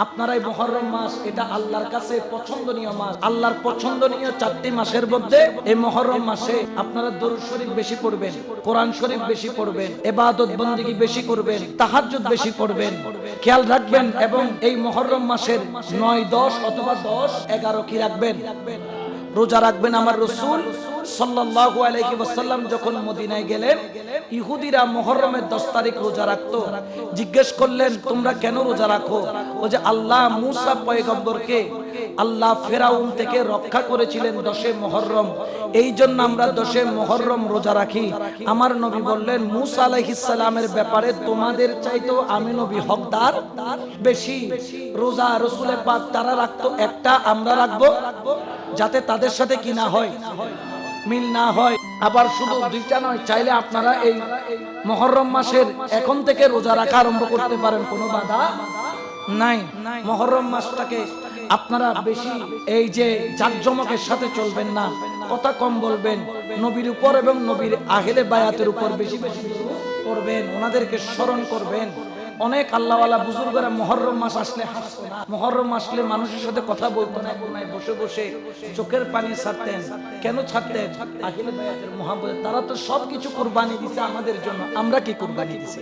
আপনারাই মুহররম মাস, এটা আল্লাহর কাছে পছন্দনীয় মাস। আল্লাহর পছন্দনীয় 4টি মাসের মধ্যে এই মুহররম মাসে আপনারা দরুদ শরীফ বেশি পড়বেন, কোরআন শরীফ বেশি পড়বেন, ইবাদত বন্দেগী বেশি করবেন, তাহাজ্জুদ বেশি পড়বেন। খেয়াল রাখবেন এবং এই মুহররম মাসের 9, 10 অথবা 10, 11 কি রাখবেন? রোজা রাখবেন। আমার রাসূল সাল্লাল্লাহু আলাইহি ওয়াসাল্লাম যখন মদিনায় গেলেন, ইহুদিরা মুহররমের 10 তারিখ রোজা রাখতো। জিজ্ঞেস করলেন, তোমরা কেন রোজা রাখো? ও যে আল্লাহ মুসা পয়গম্বরকে আল্লাহ ফেরাউন থেকে রক্ষা করেছিলেন 10 মুহররম, এই জন্য আমরা 10 মুহররম রোজা রাখি। আমার নবী বললেন, মুসা আলাইহিস সালামের ব্যাপারে তোমাদের চাইতেও আমি নবী হকদার বেশি। রোজা রাসূলের পাক তারা রাখতো একটা, আমরা রাখবো, যাতে তাদের সাথে কি না হয়, মিল না হয়। আবার শুধু 2টা নয়, চাইলে আপনারা এই মুহররম মাসের এখন থেকে রোজা রাখা আরম্ভ করতে পারেন, কোনো বাধা নাই। মুহররম মাসটাকে আপনারা বেশি এই যে জাকজমকের সাথে চলবেন না, কথা কম বলবেন, নবীর উপর এবং নবীর আহলে বায়াতের উপর বেশি বেশি করবেন, ওনাদেরকে স্মরণ করবেন। অনেক আল্লাহওয়ালা বুজুর্গরা মুহররম মাস আসলে হাসতো না, মুহররম আসলে মানুষের সাথে কথা বলতো না, কোনায় বসে বসে চোখের পানি ছাড়তেন। কেন ছাড়তেন? আহলে বায়াতের মুহাব্বতে। তারা তো সবকিছু কুরবানি দিছে আমাদের জন্য, আমরা কি কুরবানি দিছি?